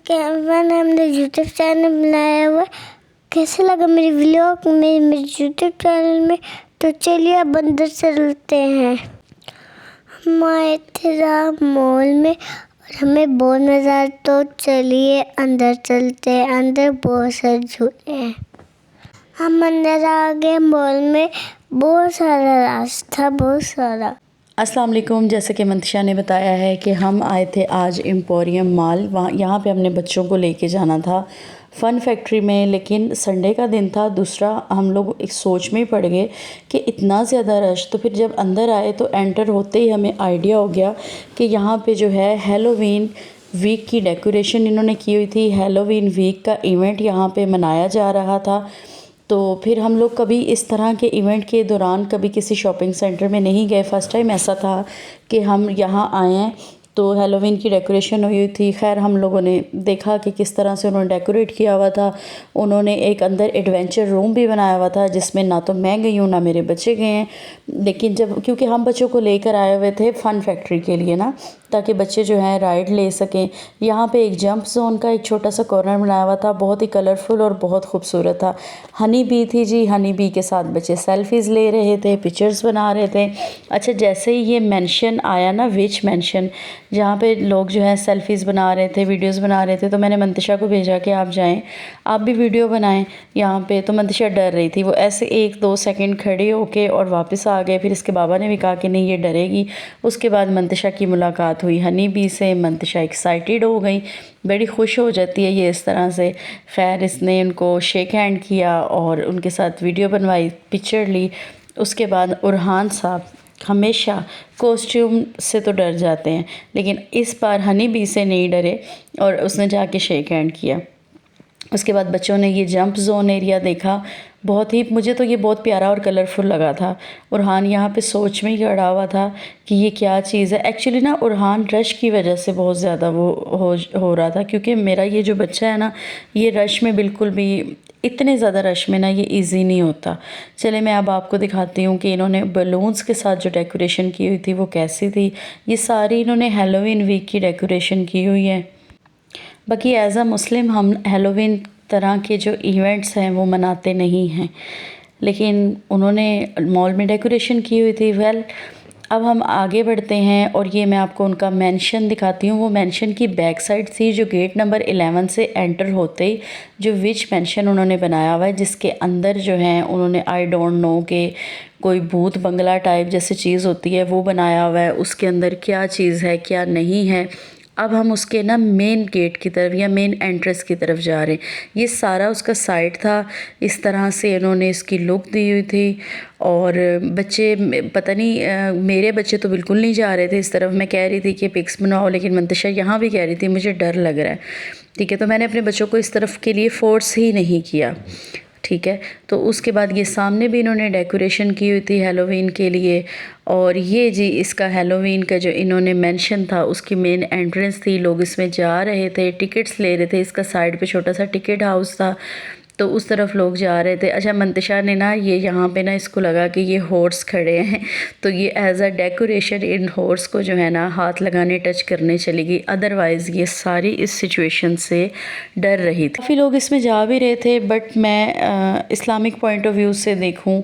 मैंने हमने YouTube channel बनाया हुआ है। कैसे लगा मेरी व्लॉग मेरे यूट्यूब चैनल में? तो चलिए अब अंदर चलते हैं। हम आए थे राम मॉल में और हमें बहुत मज़ा आया, तो चलिए अंदर चलते हैं। अंदर बहुत सारे झूले हैं। हम अंदर आ गए मॉल में। बहुत सारा रास्ता, बहुत सारा। अस्सलाम वालेकुम। जैसे कि मंतिशा ने बताया है कि हम आए थे आज एम्पोरियम मॉल। वहाँ यहाँ पे हमने बच्चों को लेके जाना था फ़न फैक्ट्री में, लेकिन संडे का दिन था। दूसरा हम लोग एक सोच में ही पड़ गए कि इतना ज़्यादा रश। तो फिर जब अंदर आए तो एंटर होते ही हमें आइडिया हो गया कि यहाँ पे जो है हैलोवीन वीक की डेकोरेशन इन्होंने की हुई थी। हैलोवीन वीक का इवेंट यहाँ पे मनाया जा रहा था। तो फिर हम लोग कभी इस तरह के इवेंट के दौरान कभी किसी शॉपिंग सेंटर में नहीं गए। फ़र्स्ट टाइम ऐसा था कि हम यहाँ आए हैं तो हैलोवीन की डेकोरेशन हुई थी। खैर हम लोगों ने देखा कि किस तरह से उन्होंने डेकोरेट किया हुआ था। उन्होंने एक अंदर एडवेंचर रूम भी बनाया हुआ था जिसमें ना तो मैं गई हूँ ना मेरे बच्चे गए हैं। लेकिन जब क्योंकि हम बच्चों को लेकर आए हुए थे फ़न फैक्ट्री के लिए ना, ताकि बच्चे जो हैं राइड ले सकें। यहाँ पे एक जंप जोन का एक छोटा सा कॉर्नर बनाया हुआ था, बहुत ही कलरफुल और बहुत खूबसूरत था। हनी बी थी जी, हनी बी के साथ बच्चे सेल्फीज़ ले रहे थे, पिक्चर्स बना रहे थे। अच्छा, जैसे ही ये मेंशन आया ना, विच मेंशन, जहाँ पे लोग जो है सेल्फीज़ बना रहे थे, वीडियोस बना रहे थे, तो मैंने मंतिशा को भेजा कि आप जाएं, आप भी वीडियो बनाएं यहाँ पे। तो मंतिशा डर रही थी, वो ऐसे 1-2 सेकंड खड़े होके और वापस आ गए। फिर इसके बाबा ने भी कहा कि नहीं ये डरेगी। उसके बाद मंतिशा की मुलाकात हुई हनी बी से। मंतिशा एक्साइटेड हो गई, बड़ी खुश हो जाती है ये इस तरह से। खैर इसने उनको शेक हैंड किया और उनके साथ वीडियो बनवाई, पिक्चर ली। उसके बाद उरहान साहब हमेशा कॉस्ट्यूम से तो डर जाते हैं, लेकिन इस बार हनी बी से नहीं डरे और उसने जाके शेक हैंड किया। उसके बाद बच्चों ने ये जंप जोन एरिया देखा। बहुत ही, मुझे तो ये बहुत प्यारा और कलरफुल लगा था। उरहान यहाँ पे सोच में ही खड़ा हुआ था कि ये क्या चीज़ है। एक्चुअली ना उरहान रश की वजह से बहुत ज़्यादा वो हो रहा था, क्योंकि मेरा ये जो बच्चा है ना, ये रश में बिल्कुल भी, इतने ज़्यादा रश में ना ये इजी नहीं होता। चले मैं अब आपको दिखाती हूँ कि इन्होंने बलून्स के साथ जो डेकोरेशन की हुई थी वो कैसी थी। ये सारी इन्होंने हैलोवीन वीक की डेकोरेशन की हुई है। बाकी एज़ अ मुस्लिम हम हैलोवीन तरह के जो इवेंट्स हैं वो मनाते नहीं हैं, लेकिन उन्होंने मॉल में डेकोरेशन की हुई थी। वेल, अब हम आगे बढ़ते हैं और ये मैं आपको उनका मेंशन दिखाती हूँ। वो मेंशन की बैक साइड थी, जो गेट नंबर 11 से एंटर होते ही जो विच मेंशन उन्होंने बनाया हुआ है, जिसके अंदर जो है उन्होंने आई डोंट नो के कोई भूत बंगला टाइप जैसी चीज़ होती है वो बनाया हुआ है। उसके अंदर क्या चीज़ है क्या नहीं है। अब हम उसके ना मेन गेट की तरफ या मेन एंट्रेंस की तरफ जा रहे हैं। ये सारा उसका साइड था। इस तरह से इन्होंने इसकी लुक दी हुई थी। और बच्चे, पता नहीं, मेरे बच्चे तो बिल्कुल नहीं जा रहे थे इस तरफ। मैं कह रही थी कि पिक्स बनाओ, लेकिन मंतिशा यहाँ भी कह रही थी मुझे डर लग रहा है। ठीक है, तो मैंने अपने बच्चों को इस तरफ के लिए फ़ोर्स ही नहीं किया। ठीक है, तो उसके बाद ये सामने भी इन्होंने डेकोरेशन की हुई थी हैलोवीन के लिए। और ये जी इसका हैलोवीन का जो इन्होंने मेंशन था उसकी मेन एंट्रेंस थी। लोग इसमें जा रहे थे, टिकट्स ले रहे थे। इसका साइड पे छोटा सा टिकट हाउस था, तो उस तरफ लोग जा रहे थे। अच्छा, मंतिशा ने ना ये यहाँ पे ना इसको लगा कि ये हॉर्स खड़े हैं, तो ये as a decoration in horse को जो है ना हाथ लगाने, टच करने चली गई। अदरवाइज़ ये सारी इस सिचुएशन से डर रही थी। काफ़ी लोग इसमें जा भी रहे थे, बट मैं इस्लामिक पॉइंट ऑफ व्यू से देखूँ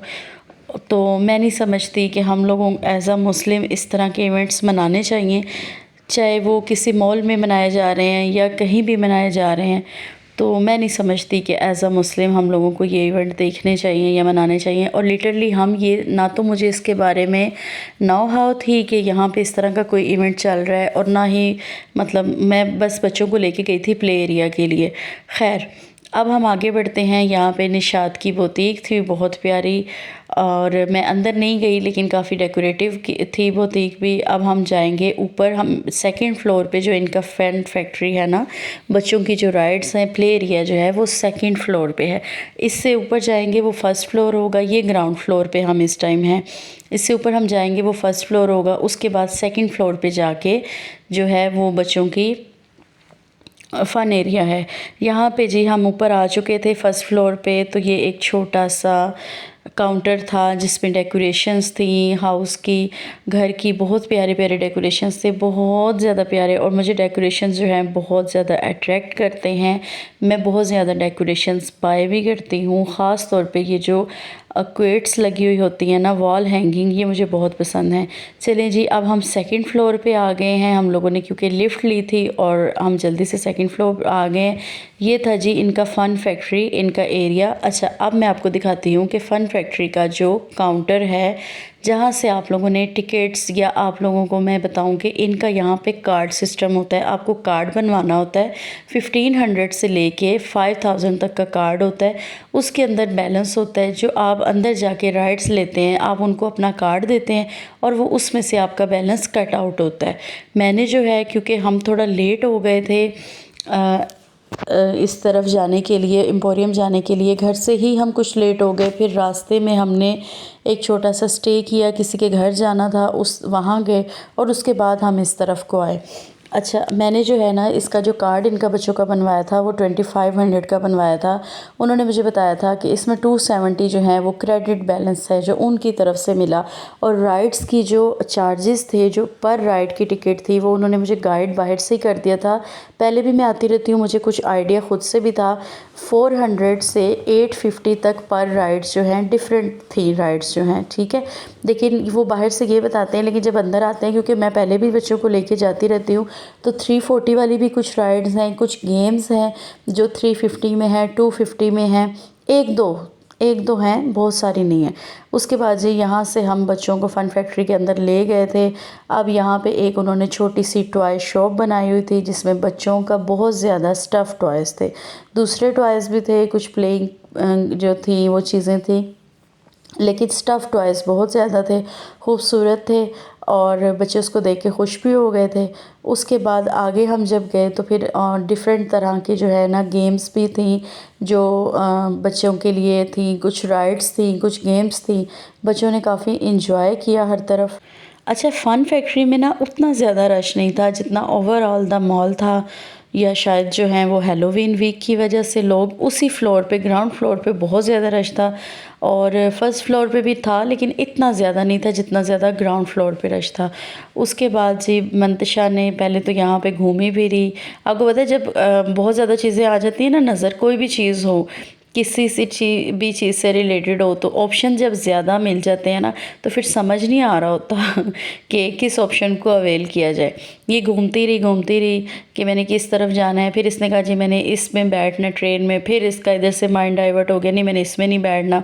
तो मैं नहीं समझती कि हम लोगों एज अ मुस्लिम इस तरह के इवेंट्स मनाने चाहिए, चाहे वो किसी मॉल में मनाए जा रहे हैं या कहीं भी मनाए जा रहे हैं। तो मैं नहीं समझती कि एज़ अ मुस्लिम हम लोगों को ये इवेंट देखने चाहिए या मनाने चाहिए। और लिटरली हम ये, ना तो मुझे इसके बारे में नो हाउ थी कि यहाँ पे इस तरह का कोई इवेंट चल रहा है, और ना ही मतलब मैं बस बच्चों को लेके गई थी प्ले एरिया के लिए। खैर अब हम आगे बढ़ते हैं। यहाँ पे निशात की बुटीक थी, बहुत प्यारी, और मैं अंदर नहीं गई लेकिन काफ़ी डेकोरेटिव की थी बुटीक भी। अब हम जाएंगे ऊपर। हम सेकंड फ्लोर पे जो इनका फैन फैक्ट्री है ना, बच्चों की जो राइड्स हैं, प्ले एरिया जो है वो सेकंड फ्लोर पे है। इससे ऊपर जाएंगे वो फर्स्ट फ्लोर होगा। ये ग्राउंड फ्लोर पे हम इस टाइम हैं। इससे ऊपर हम जाएंगे वो फर्स्ट फ्लोर होगा। उसके बाद सेकंड फ्लोर पे जाके जो है वो बच्चों की फ़न एरिया है। यहाँ पे जी हम ऊपर आ चुके थे फर्स्ट फ्लोर पे। तो ये एक छोटा सा काउंटर था जिसमें डेकोरेशंस थी हाउस की, घर की, बहुत प्यारे प्यारे डेकोरेशंस थे, बहुत ज़्यादा प्यारे। और मुझे डेकोरेशंस जो हैं बहुत ज़्यादा अट्रैक्ट करते हैं। मैं बहुत ज़्यादा डेकोरेशंस बाय भी करती हूँ। ख़ास तौर पे ये जो क्वेट्स लगी हुई होती हैं ना, वॉल हैंगिंग, ये मुझे बहुत पसंद है। चलें जी, अब हम सेकंड फ्लोर पे आ गए हैं। हम लोगों ने क्योंकि लिफ्ट ली थी और हम जल्दी से सेकंड फ्लोर आ गए। ये था जी इनका फ़न फैक्ट्री, इनका एरिया। अच्छा, अब मैं आपको दिखाती हूँ कि फ़न फैक्ट्री का जो काउंटर है, जहाँ से आप लोगों ने टिकट्स, या आप लोगों को मैं बताऊँ कि इनका यहाँ पे कार्ड सिस्टम होता है। आपको कार्ड बनवाना होता है, 1500 से लेके 5000 तक का कार्ड होता है। उसके अंदर बैलेंस होता है, जो आप अंदर जाके राइड्स लेते हैं, आप उनको अपना कार्ड देते हैं और वो उसमें से आपका बैलेंस कट आउट होता है। मैंने जो है, क्योंकि हम थोड़ा लेट हो गए थे इस तरफ जाने के लिए, एम्पोरियम जाने के लिए, घर से ही हम कुछ लेट हो गए। फिर रास्ते में हमने एक छोटा सा स्टे किया, किसी के घर जाना था, वहाँ गए और उसके बाद हम इस तरफ को आए। अच्छा, मैंने जो है ना इसका जो कार्ड इनका बच्चों का बनवाया था वो 2500 का बनवाया था। उन्होंने मुझे बताया था कि इसमें 270 जो है वो क्रेडिट बैलेंस है जो उनकी तरफ से मिला। और राइड्स की जो चार्जेस थे, जो पर राइड की टिकट थी, वो उन्होंने मुझे गाइड बाहर से ही कर दिया था। पहले भी मैं आती रहती हूँ, मुझे कुछ आइडिया ख़ुद से भी था। 400 से 850 तक पर राइड्स जो हैं, डिफरेंट थी राइड्स जो हैं, ठीक है। लेकिन वो बाहर से ये बताते हैं, लेकिन जब अंदर आते हैं, क्योंकि मैं पहले भी बच्चों को लेके जाती रहती हूँ, तो 340 वाली भी कुछ राइड्स हैं, कुछ गेम्स हैं जो 350 में है, 250 में है, एक दो हैं, बहुत सारी नहीं है। उसके बाद जी यहाँ से हम बच्चों को फ़न फैक्ट्री के अंदर ले गए थे। अब यहाँ पे एक उन्होंने छोटी सी टॉय शॉप बनाई हुई थी जिसमें बच्चों का बहुत ज़्यादा स्टफ़ टॉयज़ थे, दूसरे टॉयज़ भी थे, कुछ प्लेइंग जो थी वो चीज़ें थी, लेकिन स्टफ़ टॉयज़ बहुत ज़्यादा थे, खूबसूरत थे और बच्चे उसको देख के खुश भी हो गए थे। उसके बाद आगे हम जब गए तो फिर डिफरेंट तरह की जो है ना गेम्स भी थी जो बच्चों के लिए थी, कुछ राइड्स थी, कुछ गेम्स थी। बच्चों ने काफ़ी इंजॉय किया हर तरफ। अच्छा, फ़न फैक्ट्री में ना उतना ज़्यादा रश नहीं था जितना ओवरऑल द मॉल था, या शायद जो है वो हैलोवीन वीक की वजह से लोग उसी फ्लोर पे, ग्राउंड फ्लोर पे बहुत ज़्यादा रश था और फर्स्ट फ्लोर पे भी था, लेकिन इतना ज़्यादा नहीं था जितना ज़्यादा ग्राउंड फ्लोर पे रश था। उसके बाद जी मंतशा ने पहले तो यहाँ पे घूमी फिरी। आपको पता है जब बहुत ज़्यादा चीज़ें आ जाती हैं ना, नज़र कोई भी चीज़ हो, किसी सी भी चीज़ से रिलेटेड हो, तो ऑप्शन जब ज़्यादा मिल जाते हैं ना तो फिर समझ नहीं आ रहा होता कि किस ऑप्शन को अवेल किया जाए। ये घूमती रही कि मैंने किस तरफ जाना है। फिर इसने कहा जी मैंने इसमें बैठना ट्रेन में, फिर इसका इधर से माइंड डाइवर्ट हो गया, नहीं मैंने इसमें नहीं बैठना।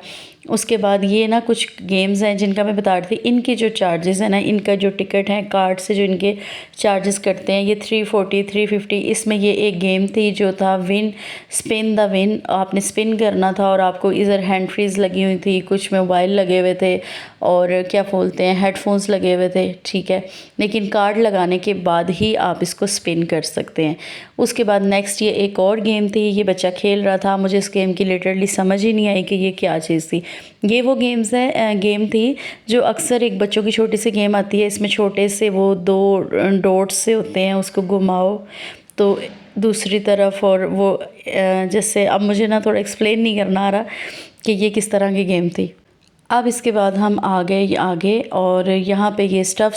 उसके बाद ये ना कुछ गेम्स हैं जिनका मैं बता रही थी, इनके जो चार्जेस हैं ना, इनका जो टिकट है कार्ड से जो इनके चार्जेस करते हैं, ये 340 350। इसमें ये एक गेम थी जो था विन स्पिन द विन, आपने स्पिन करना था और आपको इधर हैंड फ्रीज लगी हुई थी, कुछ मोबाइल लगे हुए थे और क्या बोलते हैं हेडफोन्स लगे हुए थे, ठीक है। लेकिन कार्ड लगाने के बाद ही आप इसको स्पिन कर सकते हैं। उसके बाद नेक्स्ट ये एक और गेम थी, ये बच्चा खेल रहा था, मुझे इस गेम की लिटरली समझ ही नहीं आई कि ये क्या चीज़ थी। ये वो गेम थी जो अक्सर एक बच्चों की छोटी सी गेम आती है, इसमें छोटे से वो 2 डॉट्स से होते हैं, उसको घुमाओ तो दूसरी तरफ, और वो जैसे अब मुझे ना थोड़ा एक्सप्लेन नहीं करना आ रहा कि ये किस तरह की गेम थी। अब इसके बाद हम आ गए आगे और यहाँ पे ये स्टफ़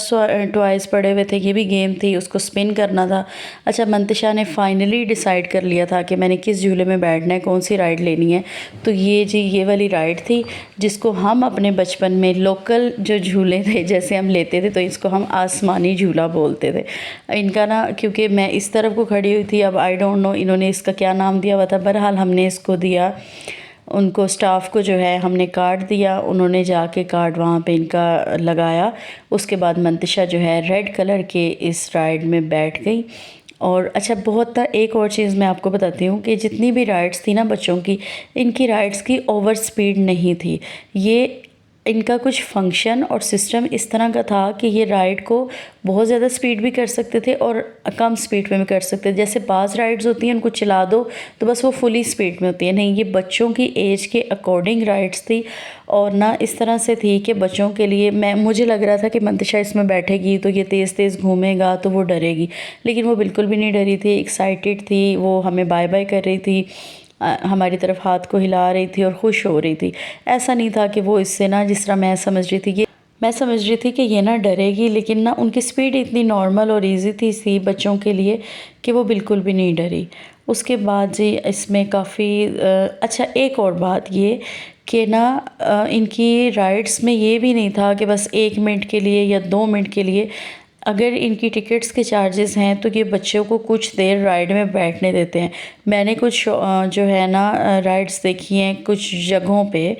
टॉयज़ पड़े हुए थे, ये भी गेम थी, उसको स्पिन करना था। अच्छा, मंतशा ने फाइनली डिसाइड कर लिया था कि मैंने किस झूले में बैठना है, कौन सी राइड लेनी है। तो ये जी ये वाली राइड थी जिसको हम अपने बचपन में लोकल जो झूले थे जैसे हम लेते थे, तो इसको हम आसमानी झूला बोलते थे। इनका ना, क्योंकि मैं इस तरफ को खड़ी हुई थी, अब आई डोंट नो इन्होंने इसका क्या नाम दिया हुआ था, बहरहाल हमने इसको दिया, उनको स्टाफ को जो है हमने कार्ड दिया, उन्होंने जाके कार्ड वहाँ पे इनका लगाया। उसके बाद मंतशा जो है रेड कलर के इस राइड में बैठ गई। और अच्छा, बहुत था एक और चीज़ मैं आपको बताती हूँ कि जितनी भी राइड्स थी ना बच्चों की, इनकी राइड्स की ओवर स्पीड नहीं थी। ये इनका कुछ फंक्शन और सिस्टम इस तरह का था कि ये राइड को बहुत ज़्यादा स्पीड भी कर सकते थे और कम स्पीड में भी कर सकते थे। जैसे बाज़ राइड्स होती हैं उनको चला दो तो बस वो फुली स्पीड में होती है, नहीं, ये बच्चों की एज के अकॉर्डिंग राइड्स थी। और ना इस तरह से थी कि बच्चों के लिए, मुझे लग रहा था कि मंतशा इसमें बैठेगी तो ये तेज़ तेज़ घूमेगा तो वो डरेगी, लेकिन वो बिल्कुल भी नहीं डरी थी, एक्साइटेड थी, वो हमें बाय बाय कर रही थी। हमारी तरफ हाथ को हिला रही थी और खुश हो रही थी। ऐसा नहीं था कि वो इससे ना, जिस तरह मैं समझ रही थी कि ये ना डरेगी, लेकिन ना उनकी स्पीड इतनी नॉर्मल और इजी थी सी बच्चों के लिए कि वो बिल्कुल भी नहीं डरी। उसके बाद जी इसमें काफ़ी अच्छा, एक और बात ये कि ना इनकी राइड्स में ये भी नहीं था कि बस 1 मिनट के लिए या 2 मिनट के लिए। अगर इनकी टिकट्स के चार्जेस हैं तो ये बच्चों को कुछ देर राइड में बैठने देते हैं। मैंने कुछ जो है ना राइड्स देखी हैं कुछ जगहों पे,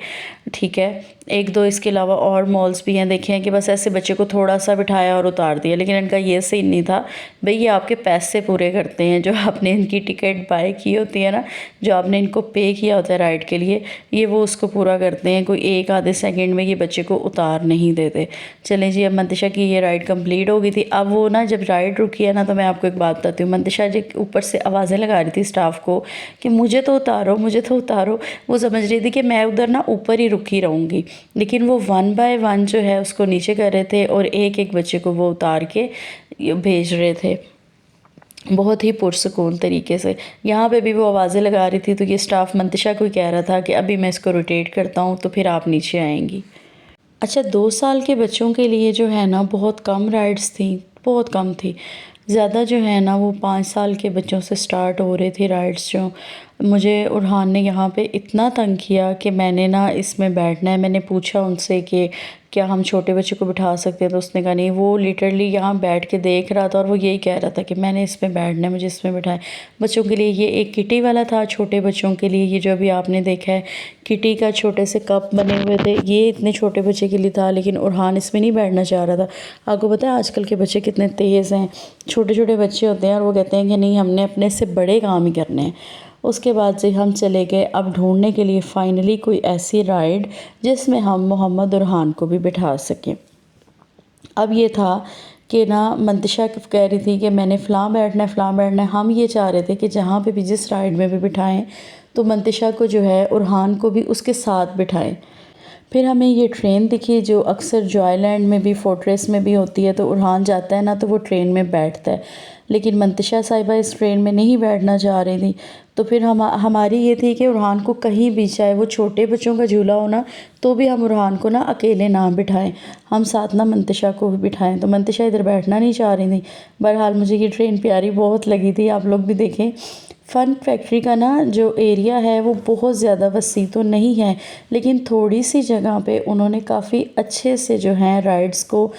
ठीक है, 1-2 इसके अलावा और मॉल्स भी हैं देखे हैं कि बस ऐसे बच्चे को थोड़ा सा बिठाया और उतार दिया। लेकिन इनका ये सीन नहीं था। भई ये आपके पैसे पूरे करते हैं, जो आपने इनकी टिकट बाय की होती है ना, जो आपने इनको पे किया होता है राइड के लिए, ये वो उसको पूरा करते हैं। कोई 1 आधे सेकंड में ये बच्चे को उतार नहीं देते। चलें जी, अब मंतिशा की ये राइड कंप्लीट हो गई थी। अब वो ना जब राइड रुकी है ना, तो मैं आपको एक बात बताती हूँ। मंतिशा जी ऊपर से आवाज़ें लगा रही थी स्टाफ को कि मुझे तो उतारो, मुझे तो उतारो। वो समझ रही थी कि मैं उधर ना ऊपर ही रुकी रहूँगी, लेकिन वो 1 बाय 1 जो है उसको नीचे कर रहे थे और एक एक बच्चे को वो उतार के भेज रहे थे बहुत ही पुरसकून तरीके से। यहाँ पे भी वो आवाज़ें लगा रही थी, तो ये स्टाफ मंतिशा को ही कह रहा था कि अभी मैं इसको रोटेट करता हूँ तो फिर आप नीचे आएंगी। अच्छा, 2 साल के बच्चों के लिए जो है ना बहुत कम राइड्स थी, बहुत कम थी। ज़्यादा जो है ना वो 5 साल के बच्चों से स्टार्ट हो रहे थे राइड्स जो। मुझे उरहान ने यहाँ पे इतना तंग किया कि मैंने ना इसमें बैठना है। मैंने पूछा उनसे कि क्या हम छोटे बच्चे को बिठा सकते हैं, तो उसने कहा नहीं। वो लिटरली यहाँ बैठ के देख रहा था और वो यही कह रहा था कि मैंने इसमें बैठना है, मुझे इसमें बिठाएं। बच्चों के लिए ये एक किटी वाला था, छोटे बच्चों के लिए ये जो अभी आपने देखा है किटी का छोटे से कप बने हुए थे, ये इतने छोटे बच्चे के लिए था। लेकिन उरहान इसमें नहीं बैठना चाह रहा था। आपको पता है आजकल के बच्चे कितने तेज़ हैं, छोटे छोटे बच्चे होते हैं और वो कहते हैं कि नहीं, हमने अपने से बड़े काम ही करने हैं। उसके बाद से हम चले गए अब ढूंढने के लिए फाइनली कोई ऐसी राइड जिसमें हम मोहम्मद उरहान को भी बिठा सकें। अब ये था कि ना मंतिशा कह रही थी कि मैंने फ़लाँ बैठना है, फ़लाँ बैठना है। हम ये चाह रहे थे कि जहाँ पे भी जिस राइड में भी बिठाएं तो मंतिशा को जो है उरहान को भी उसके साथ बिठाएं। फिर हमें ये ट्रेन दिखी जो अक्सर जॉयलैंड में भी फोर्ट्रेस में भी होती है। तो उरहान जाता है ना तो वो ट्रेन में बैठता है, लेकिन मंतिशा साहिबा इस ट्रेन में नहीं बैठना चाह रही थी। तो फिर हमारी ये थी कि उरहान को कहीं भी, चाहे वो छोटे बच्चों का झूला हो ना, तो भी हम उरहान को ना अकेले ना बिठाएं, हम साथ ना मंतिशा को भी बिठाएं। तो मंतिशा इधर बैठना नहीं चाह रही थी। बहरहाल मुझे ये ट्रेन प्यारी बहुत लगी थी। आप लोग भी देखें, फ़न फैक्ट्री का ना जो एरिया है वो बहुत ज़्यादा वसी तो नहीं है, लेकिन थोड़ी सी जगह पे उन्होंने काफ़ी अच्छे से जो है राइड्स को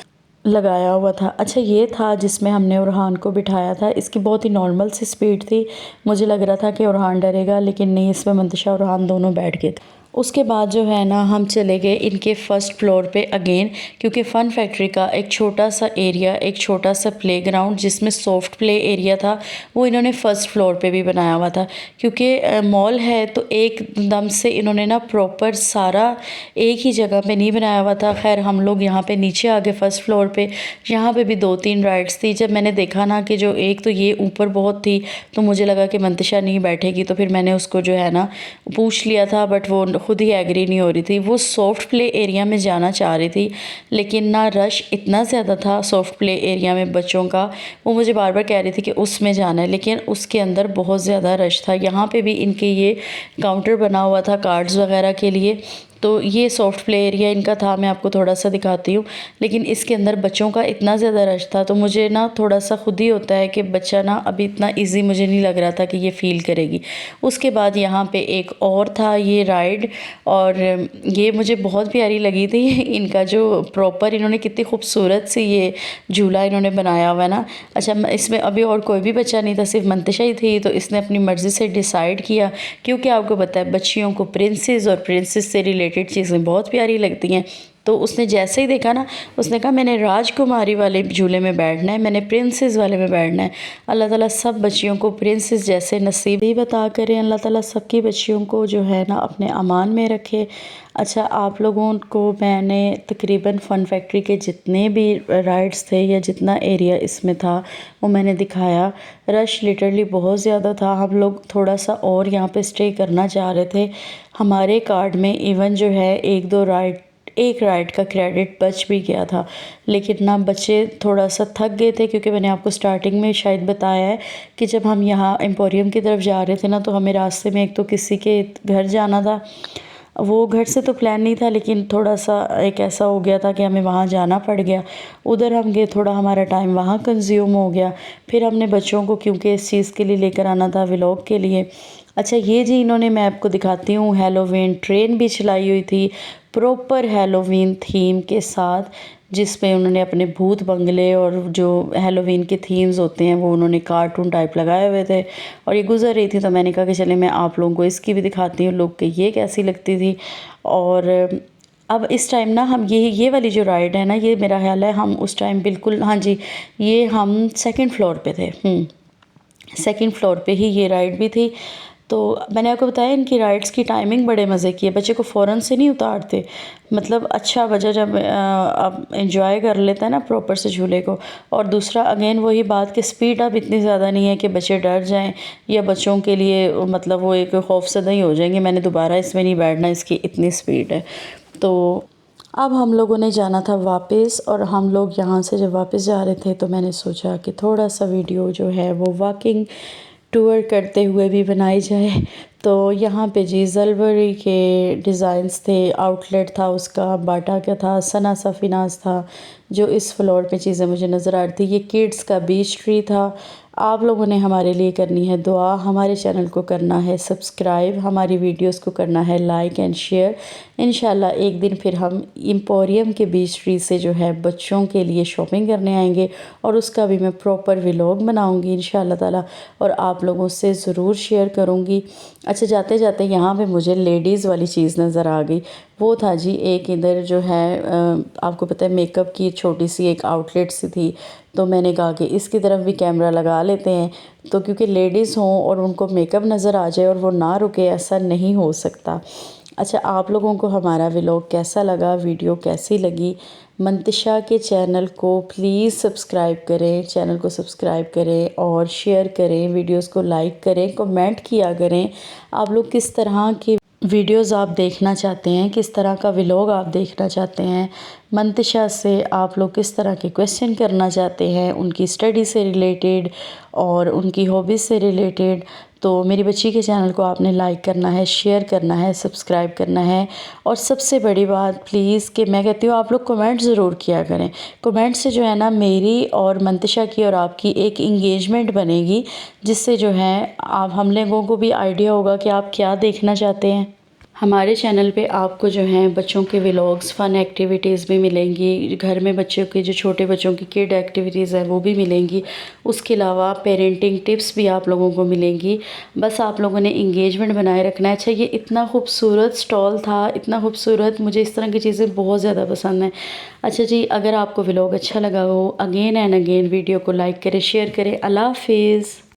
लगाया हुआ था। अच्छा, ये था जिसमें हमने उरहान को बिठाया था। इसकी बहुत ही नॉर्मल सी स्पीड थी। मुझे लग रहा था कि उरहान डरेगा, लेकिन नहीं, इसमें मंतिशा और उरहान दोनों बैठ गए थे। उसके बाद जो है ना हम चले गए इनके फर्स्ट फ्लोर पे अगेन, क्योंकि फ़न फैक्ट्री का एक छोटा सा एरिया, एक छोटा सा प्लेग्राउंड जिसमें सॉफ्ट प्ले एरिया था, वो इन्होंने फ़र्स्ट फ्लोर पे भी बनाया हुआ था। क्योंकि मॉल है तो एकदम से इन्होंने ना प्रॉपर सारा एक ही जगह पे नहीं बनाया हुआ था। खैर हम लोग यहाँ पे नीचे आ गए फ़र्स्ट फ्लोर पे। यहाँ पे भी 2-3 राइड्स थी। जब मैंने देखा ना कि जो एक तो ये ऊपर बहुत थी, तो मुझे लगा कि मंतिशा नहीं बैठेगी, तो फिर मैंने उसको जो है ना पूछ लिया था, बट वो खुद ही एग्री नहीं हो रही थी। वो सॉफ्ट प्ले एरिया में जाना चाह रही थी, लेकिन ना रश इतना ज़्यादा था सॉफ्ट प्ले एरिया में बच्चों का। वो मुझे बार बार कह रही थी कि उसमें जाना है, लेकिन उसके अंदर बहुत ज़्यादा रश था। यहाँ पे भी इनके ये काउंटर बना हुआ था कार्ड्स वगैरह के लिए। तो ये सॉफ्ट प्ले एरिया इनका था, मैं आपको थोड़ा सा दिखाती हूँ। लेकिन इसके अंदर बच्चों का इतना ज़्यादा रश था, तो मुझे ना थोड़ा सा खुद ही होता है कि बच्चा ना अभी इतना इजी मुझे नहीं लग रहा था कि ये फ़ील करेगी। उसके बाद यहाँ पे एक और था ये राइड, और ये मुझे बहुत प्यारी लगी थी। इनका जो प्रॉपर इन्होंने कितनी खूबसूरत सी ये झूला इन्होंने बनाया हुआ है ना। अच्छा, इसमें अभी और कोई भी बच्चा नहीं था, सिर्फ मंतिशा ही थी। तो इसने अपनी मर्ज़ी से डिसाइड किया, क्योंकि आपको पता है बच्चियों को प्रिंसेस और प्रिंसेस से रिलेटेड चीज़ें बहुत प्यारी लगती हैं। तो उसने जैसे ही देखा ना, उसने कहा मैंने राजकुमारी वाले झूले में बैठना है, मैंने प्रिंसेस वाले में बैठना है। अल्लाह ताला सब बच्चियों को प्रिंसेस जैसे नसीब ही बता करें। अल्लाह ताला सबकी बच्चियों को जो है ना अपने अमान में रखे। अच्छा, आप लोगों को मैंने तकरीबन फ़न फैक्ट्री के जितने भी राइड्स थे या जितना एरिया इसमें था वो मैंने दिखाया। रश लिटरली बहुत ज़्यादा था। हम लोग थोड़ा सा और यहाँ पे स्टे करना चाह रहे थे। हमारे कार्ड में इवन जो है 1-2 राइड एक राइड का क्रेडिट बच भी गया था। लेकिन ना बच्चे थोड़ा सा थक गए थे, क्योंकि मैंने आपको स्टार्टिंग में शायद बताया है कि जब हम यहाँ एम्पोरियम की तरफ जा रहे थे ना, तो हमें रास्ते में एक तो किसी के घर जाना था। वो घर से तो प्लान नहीं था, लेकिन थोड़ा सा एक ऐसा हो गया था कि हमें वहाँ जाना पड़ गया। उधर हम गए, थोड़ा हमारा टाइम वहाँ कंज्यूम हो गया। फिर हमने बच्चों को क्योंकि इस चीज़ के लिए लेकर आना था, व्लॉग के लिए। अच्छा, ये जी इन्होंने, मैं आपको दिखाती हूँ, हैलोवीन ट्रेन भी चलाई हुई थी, प्रॉपर हैलोवीन थीम के साथ, जिसमें उन्होंने अपने भूत बंगले और जो हैलोवीन के थीम्स होते हैं वो उन्होंने कार्टून टाइप लगाए हुए थे। और ये गुज़र रही थी, तो मैंने कहा कि चले मैं आप लोगों को इसकी भी दिखाती हूँ लोग कि ये कैसी लगती थी। और अब इस टाइम ना हम ये वाली जो राइड है ना, ये मेरा ख्याल है हम उस टाइम बिल्कुल, हाँ जी, ये हम सेकंड फ्लोर पे थे। सेकंड फ्लोर पे ही ये राइड भी थी। तो मैंने आपको बताया इनकी राइड्स की टाइमिंग बड़े मज़े की है, बच्चे को फ़ौरन से नहीं उतारते। मतलब अच्छा बच्चा जब अब एंजॉय कर लेता है ना प्रॉपर से झूले को। और दूसरा अगेन वही बात कि स्पीड अब इतनी ज़्यादा नहीं है कि बच्चे डर जाएं, या बच्चों के लिए मतलब वो एक खौफसदा ही हो जाएंगे, मैंने दोबारा इसमें नहीं बैठना, इसकी इतनी स्पीड है। तो अब हम लोगों ने जाना था वापस, और हम लोग यहाँ से जब वापस जा रहे थे तो मैंने सोचा कि थोड़ा सा वीडियो जो है वो वॉकिंग टूर करते हुए भी बनाई जाए। तो यहाँ पे जी जलवरी के डिज़ाइंस थे, आउटलेट था उसका, बाटा का था, सना सफ़ीनाज़ था, जो इस फ्लोर पे चीज़ें मुझे नज़र आ रही थी। ये किड्स का बीच ट्री था। आप लोगों ने हमारे लिए करनी है दुआ, हमारे चैनल को करना है सब्सक्राइब, हमारी वीडियोस को करना है लाइक एंड शेयर। इंशाल्लाह एक दिन फिर हम एम्पोरियम के बीच ट्री से जो है बच्चों के लिए शॉपिंग करने आएंगे, और उसका भी मैं प्रॉपर व्लॉग बनाऊंगी इंशाल्लाह ताला, और आप लोगों से ज़रूर शेयर करूंगी। अच्छा, जाते जाते यहाँ पे मुझे लेडीज़ वाली चीज़ नज़र आ गई। वो था जी एक इधर जो है आपको पता है मेकअप की छोटी सी एक आउटलेट सी थी। तो मैंने कहा कि इसकी तरफ भी कैमरा लगा लेते हैं, तो क्योंकि लेडीज़ हों और उनको मेकअप नज़र आ जाए और वो ना रुके, ऐसा नहीं हो सकता। अच्छा, आप लोगों को हमारा व्लॉग कैसा लगा, वीडियो कैसी लगी? मंतिशा के चैनल को प्लीज़ सब्सक्राइब करें, चैनल को सब्सक्राइब करें और शेयर करें, वीडियोस को लाइक करें, कमेंट किया करें। आप लोग किस तरह की वीडियोस आप देखना चाहते हैं, किस तरह का व्लॉग आप देखना चाहते हैं, मंतिशा से आप लोग किस तरह के क्वेश्चन करना चाहते हैं, उनकी स्टडी से रिलेटेड और उनकी हॉबीज़ से रिलेटेड। तो मेरी बच्ची के चैनल को आपने लाइक करना है, शेयर करना है, सब्सक्राइब करना है। और सबसे बड़ी बात प्लीज़ कि मैं कहती हूँ आप लोग कमेंट ज़रूर किया करें। कमेंट से जो है ना मेरी और मंतिशा की और आपकी एक इंगेजमेंट बनेगी, जिससे जो है आप हम लोगों को भी आइडिया होगा कि आप क्या देखना चाहते हैं। हमारे चैनल पे आपको जो हैं बच्चों के व्लॉग्स, फ़न एक्टिविटीज़ भी मिलेंगी, घर में बच्चों के जो छोटे बच्चों की किड एक्टिविटीज़ हैं वो भी मिलेंगी। उसके अलावा पेरेंटिंग टिप्स भी आप लोगों को मिलेंगी। बस आप लोगों ने इंगेजमेंट बनाए रखना है। अच्छा, ये इतना खूबसूरत स्टॉल था, इतना खूबसूरत, मुझे इस तरह की चीज़ें बहुत ज़्यादा पसंद हैं। अच्छा जी, अगर आपको व्लॉग अच्छा लगा हो, अगेन एंड अगेन वीडियो को लाइक करें, शेयर करें। अल्लाह हाफिज़।